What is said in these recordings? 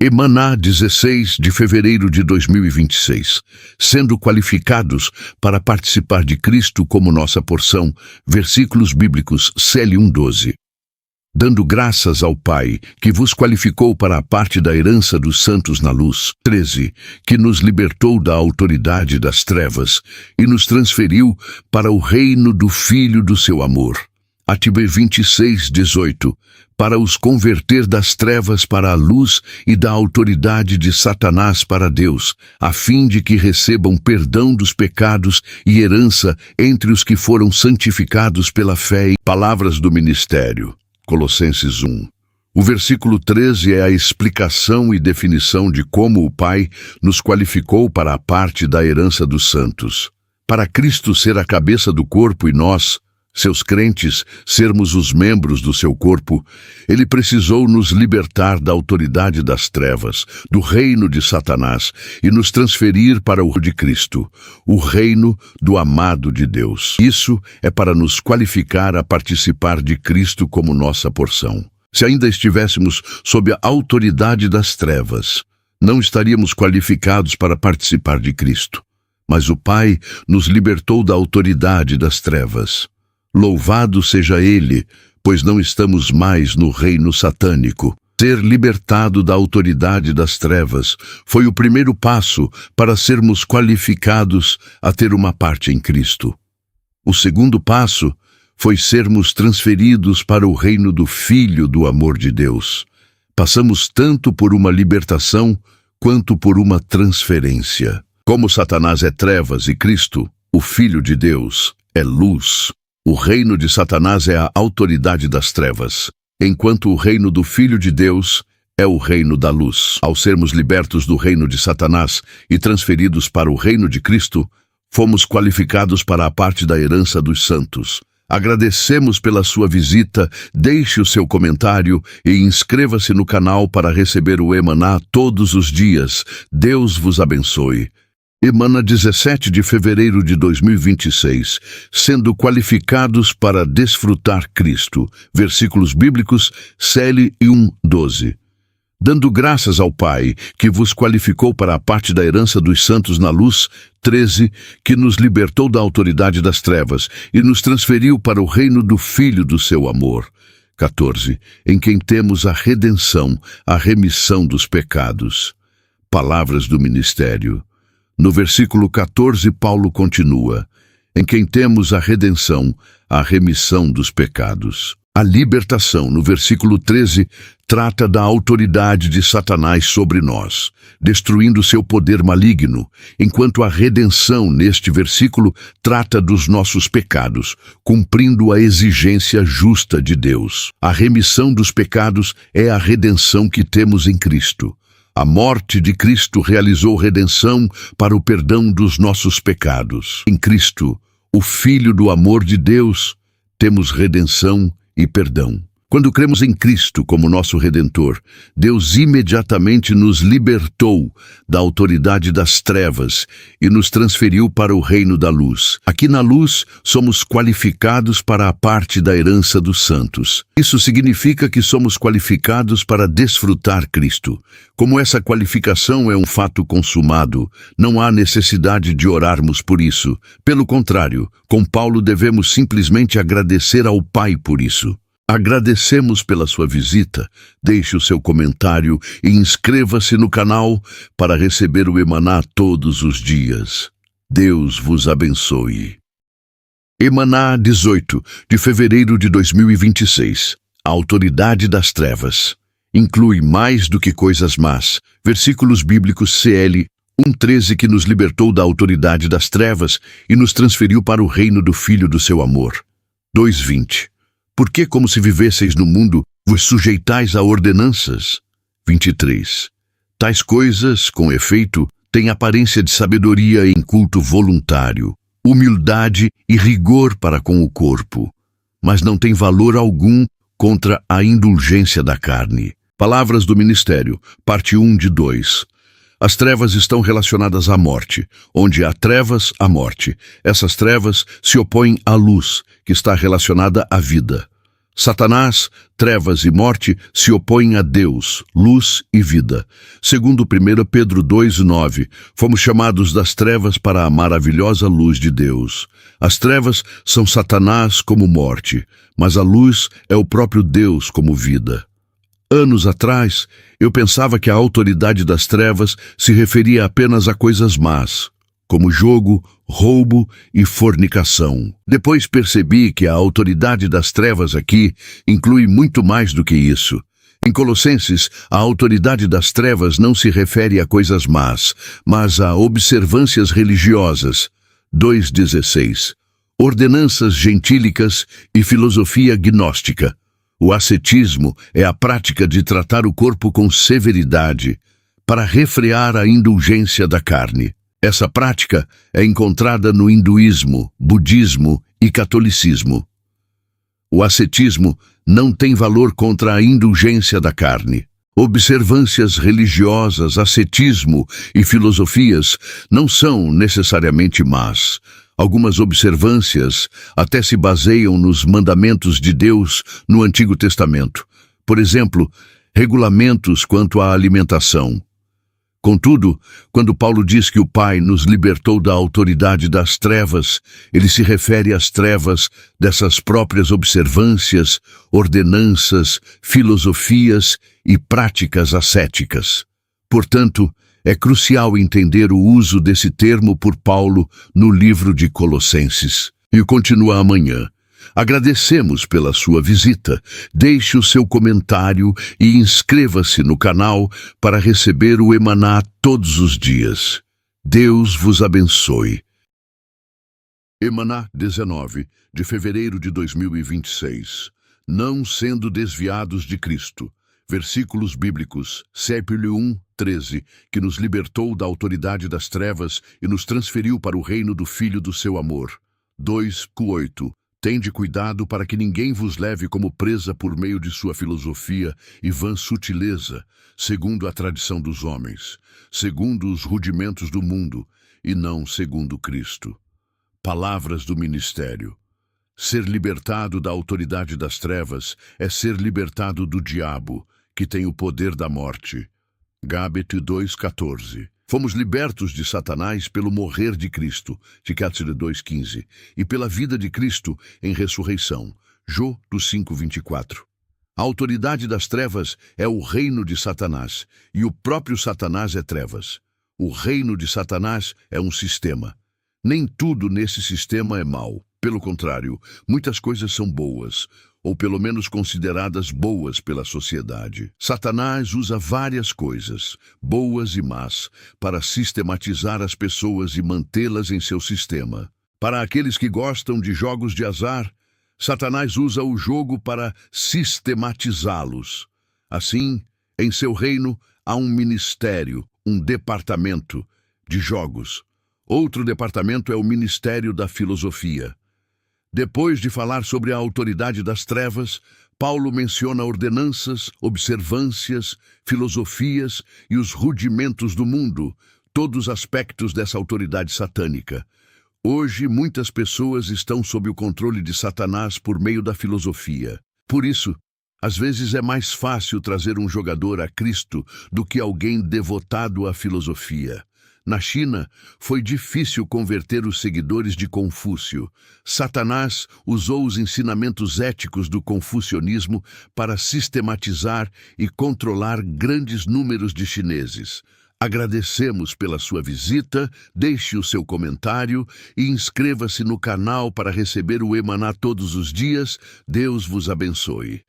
Emaná, 16 de fevereiro de 2026. Sendo qualificados para participar de Cristo como nossa porção. Versículos bíblicos, CL 1:12. Dando graças ao Pai, que vos qualificou para a parte da herança dos santos na luz. 13. Que nos libertou da autoridade das trevas e nos transferiu para o reino do Filho do seu amor. Atibe 26:18. Para os converter das trevas para a luz e da autoridade de Satanás para Deus, a fim de que recebam perdão dos pecados e herança entre os que foram santificados pela fé. E palavras do ministério. Colossenses 1. O versículo 13 é a explicação e definição de como o Pai nos qualificou para a parte da herança dos santos. Para Cristo ser a cabeça do corpo e nós, seus crentes, sermos os membros do seu corpo, ele precisou nos libertar da autoridade das trevas, do reino de Satanás, e nos transferir para o de Cristo, o reino do amado de Deus. Isso é para nos qualificar a participar de Cristo como nossa porção. Se ainda estivéssemos sob a autoridade das trevas, não estaríamos qualificados para participar de Cristo. Mas o Pai nos libertou da autoridade das trevas. Louvado seja Ele, pois não estamos mais no reino satânico. Ser libertado da autoridade das trevas foi o primeiro passo para sermos qualificados a ter uma parte em Cristo. O segundo passo foi sermos transferidos para o reino do Filho do amor de Deus. Passamos tanto por uma libertação quanto por uma transferência. Como Satanás é trevas e Cristo, o Filho de Deus, é luz. O reino de Satanás é a autoridade das trevas, enquanto o reino do Filho de Deus é o reino da luz. Ao sermos libertos do reino de Satanás e transferidos para o reino de Cristo, fomos qualificados para a parte da herança dos santos. Agradecemos pela sua visita, deixe o seu comentário e inscreva-se no canal para receber o Emaná todos os dias. Deus vos abençoe. Emaná, 17 de fevereiro de 2026, sendo qualificados para desfrutar Cristo. Versículos bíblicos, CL 1:12. Dando graças ao Pai, que vos qualificou para a parte da herança dos santos na luz. 13. Que nos libertou da autoridade das trevas e nos transferiu para o reino do Filho do seu amor. 14. Em quem temos a redenção, a remissão dos pecados. Palavras do ministério. No versículo 14, Paulo continua: em quem temos a redenção, a remissão dos pecados. A libertação, no versículo 13, trata da autoridade de Satanás sobre nós, destruindo seu poder maligno, enquanto a redenção, neste versículo, trata dos nossos pecados, cumprindo a exigência justa de Deus. A remissão dos pecados é a redenção que temos em Cristo. A morte de Cristo realizou redenção para o perdão dos nossos pecados. Em Cristo, o Filho do amor de Deus, temos redenção e perdão. Quando cremos em Cristo como nosso Redentor, Deus imediatamente nos libertou da autoridade das trevas e nos transferiu para o reino da luz. Aqui na luz, somos qualificados para a parte da herança dos santos. Isso significa que somos qualificados para desfrutar Cristo. Como essa qualificação é um fato consumado, não há necessidade de orarmos por isso. Pelo contrário, com Paulo devemos simplesmente agradecer ao Pai por isso. Agradecemos pela sua visita, deixe o seu comentário e inscreva-se no canal para receber o Emaná todos os dias. Deus vos abençoe. Emaná, 18 de fevereiro de 2026. A autoridade das trevas. Inclui mais do que coisas más. Versículos bíblicos, CL 1:13, que nos libertou da autoridade das trevas e nos transferiu para o reino do Filho do seu amor. 2:20. Porque, como se vivesseis no mundo, vos sujeitais a ordenanças? 23. Tais coisas, com efeito, têm aparência de sabedoria em culto voluntário, humildade e rigor para com o corpo, mas não tem valor algum contra a indulgência da carne. Palavras do ministério, parte 1 de 2. As trevas estão relacionadas à morte. Onde há trevas, há morte. Essas trevas se opõem à luz, que está relacionada à vida. Satanás, trevas e morte se opõem a Deus, luz e vida. Segundo 1 Pedro 2:9, fomos chamados das trevas para a maravilhosa luz de Deus. As trevas são Satanás como morte, mas a luz é o próprio Deus como vida. Anos atrás, eu pensava que a autoridade das trevas se referia apenas a coisas más, como jogo, roubo e fornicação. Depois percebi que a autoridade das trevas aqui inclui muito mais do que isso. Em Colossenses, a autoridade das trevas não se refere a coisas más, mas a observâncias religiosas. 2:16. Ordenanças gentílicas e filosofia gnóstica. O ascetismo é a prática de tratar o corpo com severidade, para refrear a indulgência da carne. Essa prática é encontrada no hinduísmo, budismo e catolicismo. O ascetismo não tem valor contra a indulgência da carne. Observâncias religiosas, ascetismo e filosofias não são necessariamente más. Algumas observâncias até se baseiam nos mandamentos de Deus no Antigo Testamento. Por exemplo, regulamentos quanto à alimentação. Contudo, quando Paulo diz que o Pai nos libertou da autoridade das trevas, ele se refere às trevas dessas próprias observâncias, ordenanças, filosofias e práticas ascéticas. Portanto, é crucial entender o uso desse termo por Paulo no livro de Colossenses. E continua amanhã. Agradecemos pela sua visita. Deixe o seu comentário e inscreva-se no canal para receber o Emaná todos os dias. Deus vos abençoe. Emaná 19, de fevereiro de 2026. Não sendo desviados de Cristo. Versículos bíblicos, Século 1:13, que nos libertou da autoridade das trevas e nos transferiu para o reino do Filho do seu amor. 2:8. Tende cuidado para que ninguém vos leve como presa por meio de sua filosofia e vã sutileza, segundo a tradição dos homens, segundo os rudimentos do mundo, e não segundo Cristo. Palavras do ministério. Ser libertado da autoridade das trevas é ser libertado do diabo, que tem o poder da morte. Gábete 2:14. Fomos libertos de Satanás pelo morrer de Cristo, Ticátsile 2:15, e pela vida de Cristo em ressurreição, Jó 5:24. A autoridade das trevas é o reino de Satanás, e o próprio Satanás é trevas. O reino de Satanás é um sistema. Nem tudo nesse sistema é mau. Pelo contrário, muitas coisas são boas, ou pelo menos consideradas boas pela sociedade. Satanás usa várias coisas, boas e más, para sistematizar as pessoas e mantê-las em seu sistema. Para aqueles que gostam de jogos de azar, Satanás usa o jogo para sistematizá-los. Assim, em seu reino, há um ministério, um departamento de jogos. Outro departamento é o ministério da filosofia. Depois de falar sobre a autoridade das trevas, Paulo menciona ordenanças, observâncias, filosofias e os rudimentos do mundo, todos aspectos dessa autoridade satânica. Hoje, muitas pessoas estão sob o controle de Satanás por meio da filosofia. Por isso, às vezes é mais fácil trazer um jogador a Cristo do que alguém devotado à filosofia. Na China, foi difícil converter os seguidores de Confúcio. Satanás usou os ensinamentos éticos do confucionismo para sistematizar e controlar grandes números de chineses. Agradecemos pela sua visita, deixe o seu comentário e inscreva-se no canal para receber o Emaná todos os dias. Deus vos abençoe.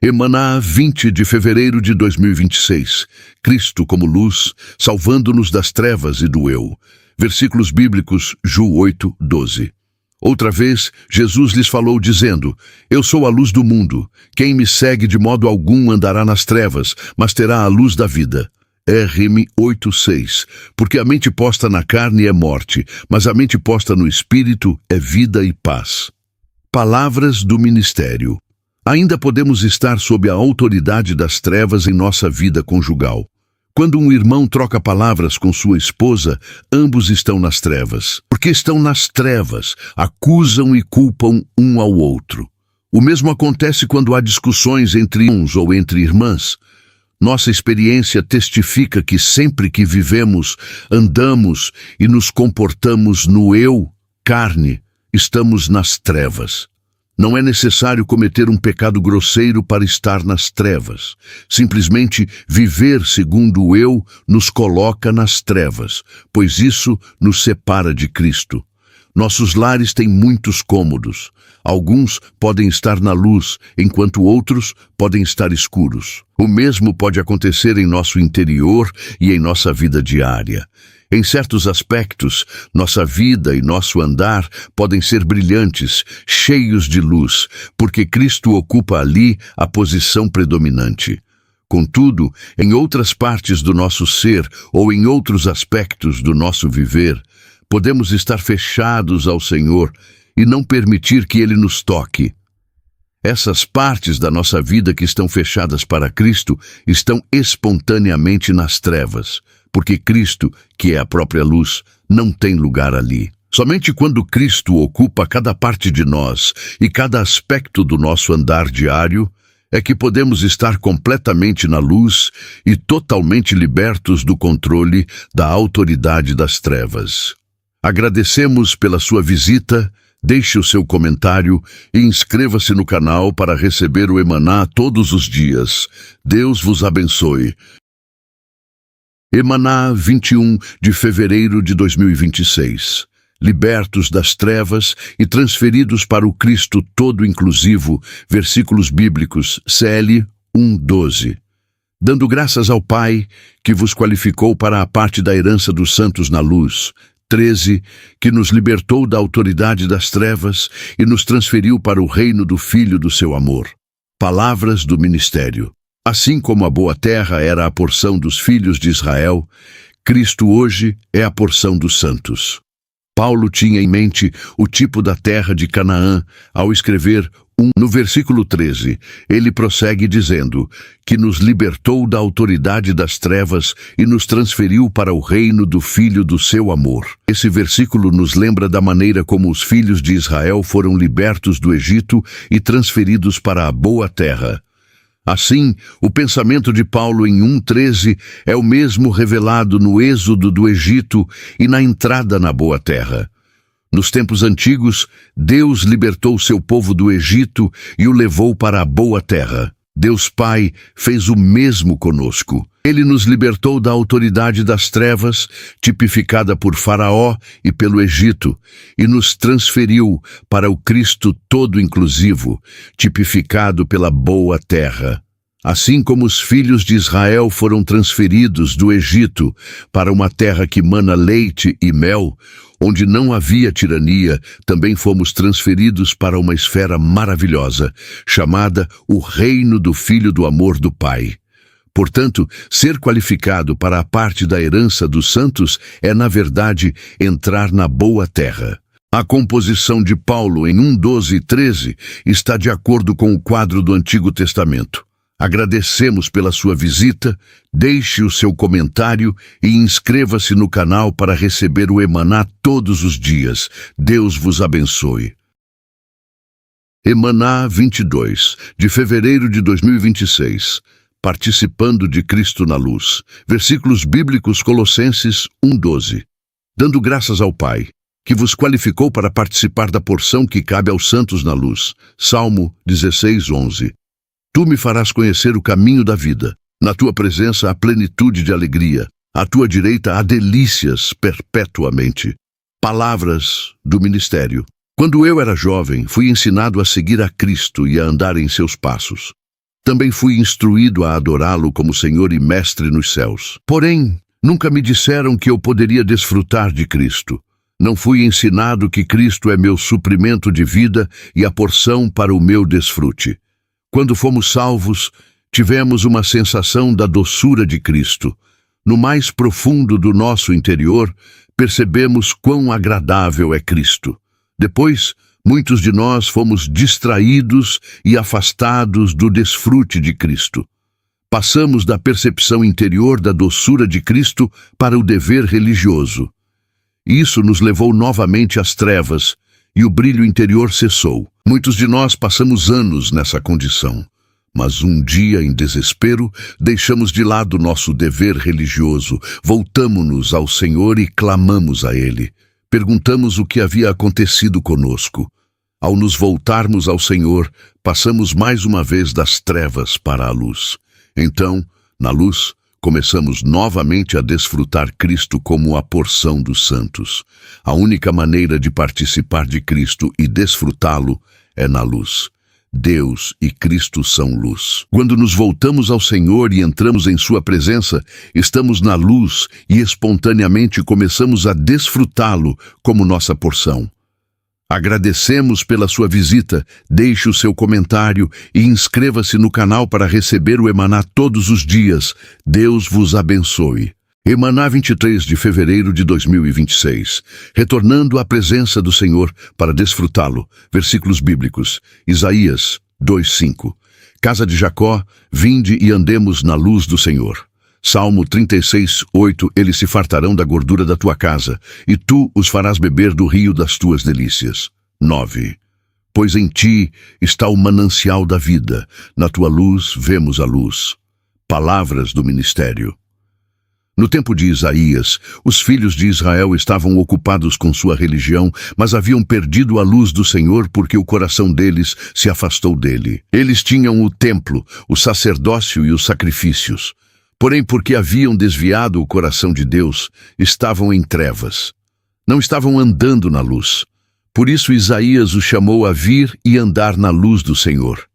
Emaná 20 de fevereiro de 2026. Cristo como luz, salvando-nos das trevas e do eu. Versículos bíblicos, Jó 8:12. Outra vez, Jesus lhes falou dizendo: Eu sou a luz do mundo. Quem me segue de modo algum andará nas trevas, mas terá a luz da vida. RM 8:6. Porque a mente posta na carne é morte, mas a mente posta no espírito é vida e paz. Palavras do ministério. Ainda podemos estar sob a autoridade das trevas em nossa vida conjugal. Quando um irmão troca palavras com sua esposa, ambos estão nas trevas. Porque estão nas trevas, acusam e culpam um ao outro. O mesmo acontece quando há discussões entre irmãos ou entre irmãs. Nossa experiência testifica que sempre que vivemos, andamos e nos comportamos no eu, carne, estamos nas trevas. Não é necessário cometer um pecado grosseiro para estar nas trevas. Simplesmente viver segundo o eu nos coloca nas trevas, pois isso nos separa de Cristo. Nossos lares têm muitos cômodos. Alguns podem estar na luz, enquanto outros podem estar escuros. O mesmo pode acontecer em nosso interior e em nossa vida diária. Em certos aspectos, nossa vida e nosso andar podem ser brilhantes, cheios de luz, porque Cristo ocupa ali a posição predominante. Contudo, em outras partes do nosso ser ou em outros aspectos do nosso viver, podemos estar fechados ao Senhor e não permitir que Ele nos toque. Essas partes da nossa vida que estão fechadas para Cristo estão espontaneamente nas trevas, porque Cristo, que é a própria luz, não tem lugar ali. Somente quando Cristo ocupa cada parte de nós e cada aspecto do nosso andar diário, é que podemos estar completamente na luz e totalmente libertos do controle da autoridade das trevas. Agradecemos pela sua visita, deixe o seu comentário e inscreva-se no canal para receber o Emaná todos os dias. Deus vos abençoe. Emaná, 21 de fevereiro de 2026. Libertos das trevas e transferidos para o Cristo todo inclusivo, versículos bíblicos, CL 1:12. Dando graças ao Pai, que vos qualificou para a parte da herança dos santos na luz, 13, que nos libertou da autoridade das trevas e nos transferiu para o reino do Filho do seu amor. Palavras do ministério. Assim como a boa terra era a porção dos filhos de Israel, Cristo hoje é a porção dos santos. Paulo tinha em mente o tipo da terra de Canaã ao escrever no versículo 13. Ele prossegue dizendo que nos libertou da autoridade das trevas e nos transferiu para o reino do Filho do seu amor. Esse versículo nos lembra da maneira como os filhos de Israel foram libertos do Egito e transferidos para a boa terra. Assim, o pensamento de Paulo em 1:13 é o mesmo revelado no êxodo do Egito e na entrada na boa terra. Nos tempos antigos, Deus libertou seu povo do Egito e o levou para a boa terra. Deus Pai fez o mesmo conosco. Ele nos libertou da autoridade das trevas, tipificada por Faraó e pelo Egito, e nos transferiu para o Cristo todo inclusivo, tipificado pela boa terra. Assim como os filhos de Israel foram transferidos do Egito para uma terra que mana leite e mel, onde não havia tirania, também fomos transferidos para uma esfera maravilhosa, chamada o Reino do Filho do Amor do Pai. Portanto, ser qualificado para a parte da herança dos santos é, na verdade, entrar na boa terra. A composição de Paulo em 1:12 e 13 está de acordo com o quadro do Antigo Testamento. Agradecemos pela sua visita, deixe o seu comentário e inscreva-se no canal para receber o Emaná todos os dias. Deus vos abençoe. Emaná 22, de fevereiro de 2026. Participando de Cristo na luz. Versículos bíblicos Colossenses 1:12. Dando graças ao Pai, que vos qualificou para participar da porção que cabe aos santos na luz. Salmo 16:11. Tu me farás conhecer o caminho da vida. Na tua presença há plenitude de alegria. À tua direita há delícias perpetuamente. Palavras do ministério. Quando eu era jovem, fui ensinado a seguir a Cristo e a andar em seus passos. Também fui instruído a adorá-lo como Senhor e Mestre nos céus. Porém, nunca me disseram que eu poderia desfrutar de Cristo. Não fui ensinado que Cristo é meu suprimento de vida e a porção para o meu desfrute. Quando fomos salvos, tivemos uma sensação da doçura de Cristo. No mais profundo do nosso interior, percebemos quão agradável é Cristo. Depois, muitos de nós fomos distraídos e afastados do desfrute de Cristo. Passamos da percepção interior da doçura de Cristo para o dever religioso. Isso nos levou novamente às trevas, e o brilho interior cessou. Muitos de nós passamos anos nessa condição, mas um dia, em desespero, deixamos de lado nosso dever religioso, voltamo-nos ao Senhor e clamamos a Ele. Perguntamos o que havia acontecido conosco. Ao nos voltarmos ao Senhor, passamos mais uma vez das trevas para a luz. Então, na luz, começamos novamente a desfrutar Cristo como a porção dos santos. A única maneira de participar de Cristo e desfrutá-lo é na luz. Deus e Cristo são luz. Quando nos voltamos ao Senhor e entramos em Sua presença, estamos na luz e espontaneamente começamos a desfrutá-lo como nossa porção. Agradecemos pela sua visita, deixe o seu comentário e inscreva-se no canal para receber o Emaná todos os dias. Deus vos abençoe. Emaná 23 de fevereiro de 2026. Retornando à presença do Senhor para desfrutá-lo. Versículos bíblicos. Isaías 2:5. Casa de Jacó, vinde e andemos na luz do Senhor. Salmo 36:8. Eles se fartarão da gordura da tua casa, e tu os farás beber do rio das tuas delícias. 9. Pois em ti está o manancial da vida, na tua luz vemos a luz. Palavras do ministério. No tempo de Isaías, os filhos de Israel estavam ocupados com sua religião, mas haviam perdido a luz do Senhor porque o coração deles se afastou dele. Eles tinham o templo, o sacerdócio e os sacrifícios. Porém, porque haviam desviado o coração de Deus, estavam em trevas. Não estavam andando na luz. Por isso Isaías os chamou a vir e andar na luz do Senhor.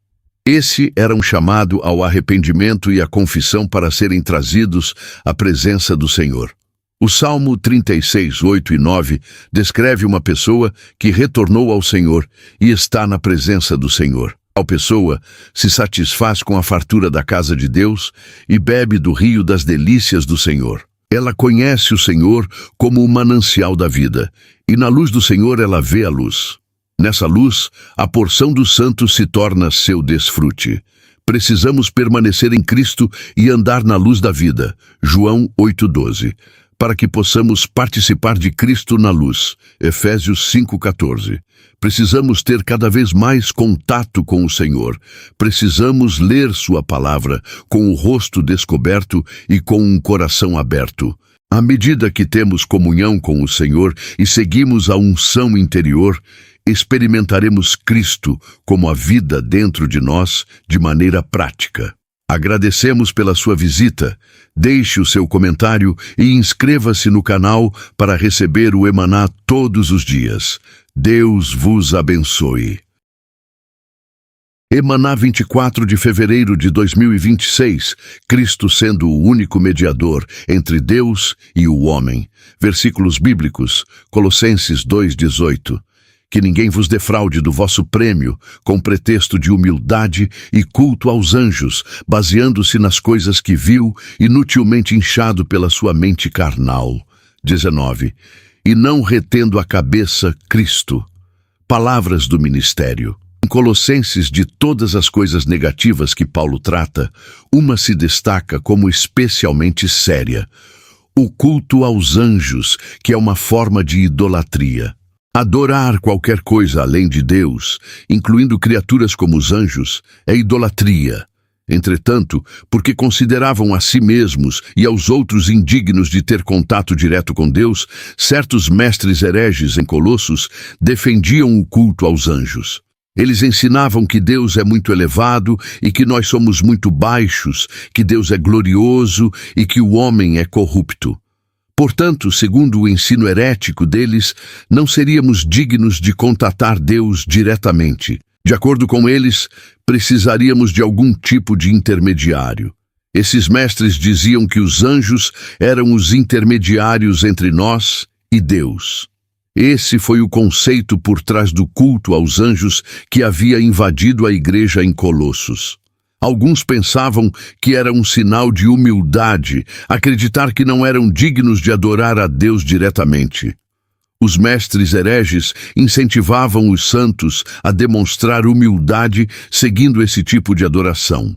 Esse era um chamado ao arrependimento e à confissão para serem trazidos à presença do Senhor. O Salmo 36:8 e 9 descreve uma pessoa que retornou ao Senhor e está na presença do Senhor. A pessoa se satisfaz com a fartura da casa de Deus e bebe do rio das delícias do Senhor. Ela conhece o Senhor como o manancial da vida, e na luz do Senhor ela vê a luz. Nessa luz, a porção dos santos se torna seu desfrute. Precisamos permanecer em Cristo e andar na luz da vida. João 8:12. Para que possamos participar de Cristo na luz. Efésios 5:14. Precisamos ter cada vez mais contato com o Senhor. Precisamos ler Sua palavra com o rosto descoberto e com um coração aberto. À medida que temos comunhão com o Senhor e seguimos a unção interior, experimentaremos Cristo como a vida dentro de nós de maneira prática. Agradecemos pela sua visita. Deixe o seu comentário e inscreva-se no canal para receber o Emaná todos os dias. Deus vos abençoe. Emaná 24 de fevereiro de 2026. Cristo sendo o único mediador entre Deus e o homem. Versículos bíblicos. Colossenses 2:18. Que ninguém vos defraude do vosso prêmio, com pretexto de humildade e culto aos anjos, baseando-se nas coisas que viu, inutilmente inchado pela sua mente carnal. 19. E não retendo a cabeça, Cristo. Palavras do ministério. Em Colossenses, de todas as coisas negativas que Paulo trata, uma se destaca como especialmente séria: o culto aos anjos, que é uma forma de idolatria. Adorar qualquer coisa além de Deus, incluindo criaturas como os anjos, é idolatria. Entretanto, porque consideravam a si mesmos e aos outros indignos de ter contato direto com Deus, certos mestres hereges em Colossos defendiam o culto aos anjos. Eles ensinavam que Deus é muito elevado e que nós somos muito baixos, que Deus é glorioso e que o homem é corrupto. Portanto, segundo o ensino herético deles, não seríamos dignos de contatar Deus diretamente. De acordo com eles, precisaríamos de algum tipo de intermediário. Esses mestres diziam que os anjos eram os intermediários entre nós e Deus. Esse foi o conceito por trás do culto aos anjos que havia invadido a igreja em Colossos. Alguns pensavam que era um sinal de humildade acreditar que não eram dignos de adorar a Deus diretamente. Os mestres hereges incentivavam os santos a demonstrar humildade seguindo esse tipo de adoração.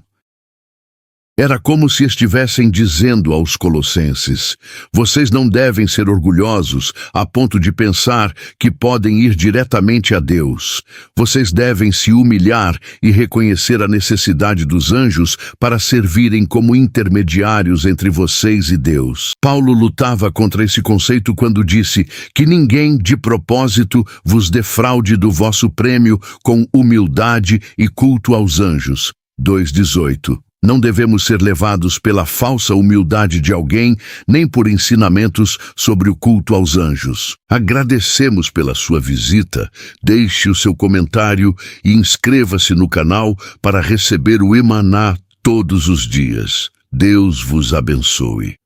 Era como se estivessem dizendo aos colossenses: vocês não devem ser orgulhosos a ponto de pensar que podem ir diretamente a Deus. Vocês devem se humilhar e reconhecer a necessidade dos anjos para servirem como intermediários entre vocês e Deus. Paulo lutava contra esse conceito quando disse que ninguém de propósito vos defraude do vosso prêmio com humildade e culto aos anjos. 2:18. Não devemos ser levados pela falsa humildade de alguém, nem por ensinamentos sobre o culto aos anjos. Agradecemos pela sua visita, deixe o seu comentário e inscreva-se no canal para receber o Emaná todos os dias. Deus vos abençoe.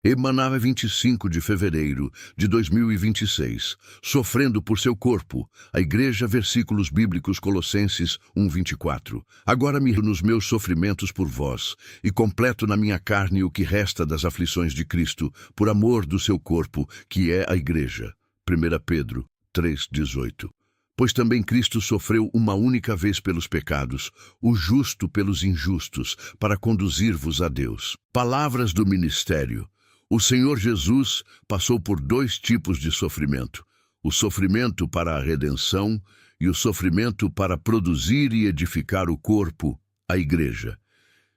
Emaná, 25 de fevereiro de 2026. Sofrendo por seu corpo. A Igreja, versículos bíblicos, Colossenses 1:24. Agora me nos meus sofrimentos por vós, e completo na minha carne o que resta das aflições de Cristo, por amor do seu corpo, que é a Igreja. 1 Pedro 3:18. Pois também Cristo sofreu uma única vez pelos pecados, o justo pelos injustos, para conduzir-vos a Deus. Palavras do ministério. O Senhor Jesus passou por 2 tipos de sofrimento: o sofrimento para a redenção e o sofrimento para produzir e edificar o corpo, a Igreja.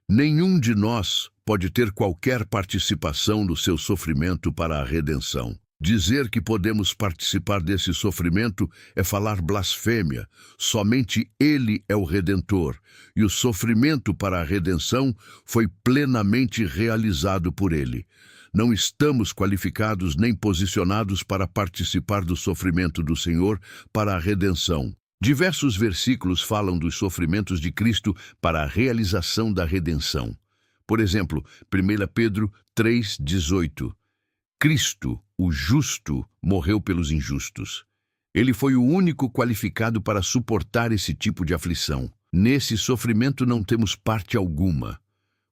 Nenhum de nós pode ter qualquer participação no seu sofrimento para a redenção. Dizer que podemos participar desse sofrimento é falar blasfêmia. Somente Ele é o Redentor, e o sofrimento para a redenção foi plenamente realizado por Ele. Não estamos qualificados nem posicionados para participar do sofrimento do Senhor para a redenção. Diversos versículos falam dos sofrimentos de Cristo para a realização da redenção. Por exemplo, 1 Pedro 3:18. Cristo, o justo, morreu pelos injustos. Ele foi o único qualificado para suportar esse tipo de aflição. Nesse sofrimento não temos parte alguma.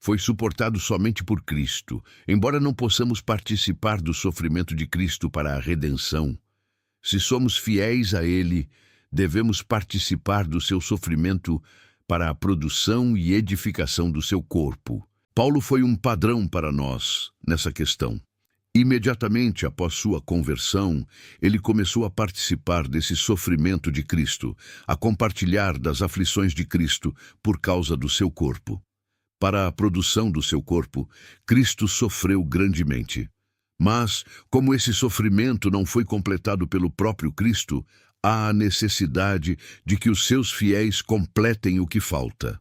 Foi suportado somente por Cristo, embora não possamos participar do sofrimento de Cristo para a redenção. Se somos fiéis a Ele, devemos participar do seu sofrimento para a produção e edificação do seu corpo. Paulo foi um padrão para nós nessa questão. Imediatamente após sua conversão, ele começou a participar desse sofrimento de Cristo, a compartilhar das aflições de Cristo por causa do seu corpo. Para a produção do seu corpo, Cristo sofreu grandemente. Mas, como esse sofrimento não foi completado pelo próprio Cristo, há a necessidade de que os seus fiéis completem o que falta.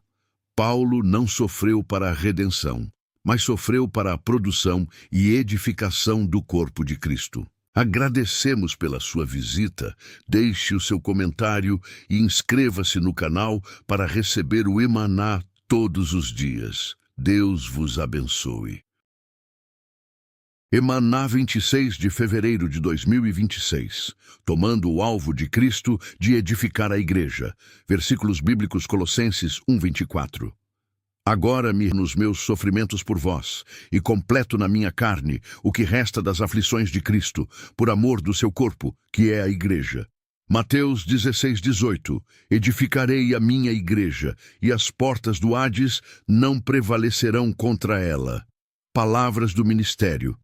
Paulo não sofreu para a redenção, mas sofreu para a produção e edificação do corpo de Cristo. Agradecemos pela sua visita, deixe o seu comentário e inscreva-se no canal para receber o Emaná todos os dias. Deus vos abençoe. Emaná, 26 de fevereiro de 2026. Tomando o alvo de Cristo de edificar a Igreja. Versículos bíblicos, Colossenses 1:24. Agora me nos meus sofrimentos por vós, e completo na minha carne o que resta das aflições de Cristo, por amor do seu corpo, que é a Igreja. Mateus 16:18. Edificarei a minha Igreja, e as portas do Hades não prevalecerão contra ela. Palavras do ministério.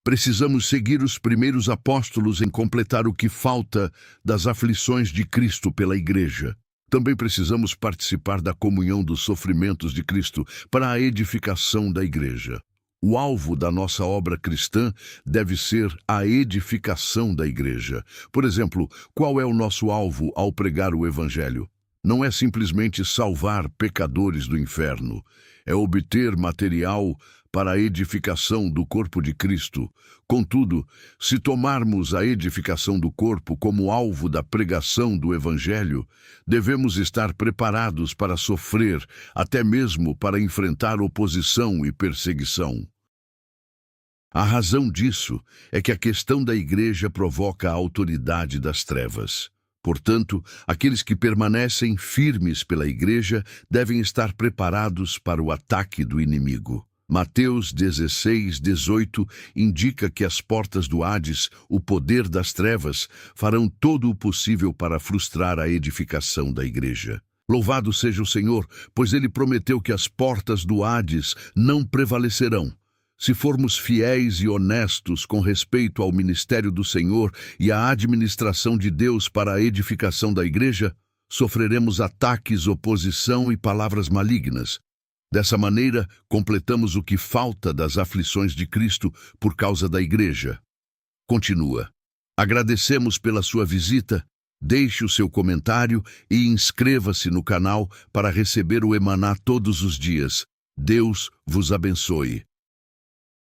Precisamos seguir os primeiros apóstolos em completar o que falta das aflições de Cristo pela Igreja. Também precisamos participar da comunhão dos sofrimentos de Cristo para a edificação da Igreja. O alvo da nossa obra cristã deve ser a edificação da Igreja. Por exemplo, qual é o nosso alvo ao pregar o Evangelho? Não é simplesmente salvar pecadores do inferno, é obter material para a edificação do corpo de Cristo. Contudo, se tomarmos a edificação do corpo como alvo da pregação do Evangelho, devemos estar preparados para sofrer, até mesmo para enfrentar oposição e perseguição. A razão disso é que a questão da Igreja provoca a autoridade das trevas. Portanto, aqueles que permanecem firmes pela Igreja devem estar preparados para o ataque do inimigo. Mateus 16:18 indica que as portas do Hades, o poder das trevas, farão todo o possível para frustrar a edificação da Igreja. Louvado seja o Senhor, pois Ele prometeu que as portas do Hades não prevalecerão. Se formos fiéis e honestos com respeito ao ministério do Senhor e à administração de Deus para a edificação da igreja, sofreremos ataques, oposição e palavras malignas. Dessa maneira, completamos o que falta das aflições de Cristo por causa da igreja. Continua. Agradecemos pela sua visita. Deixe o seu comentário e inscreva-se no canal para receber o Emaná todos os dias. Deus vos abençoe.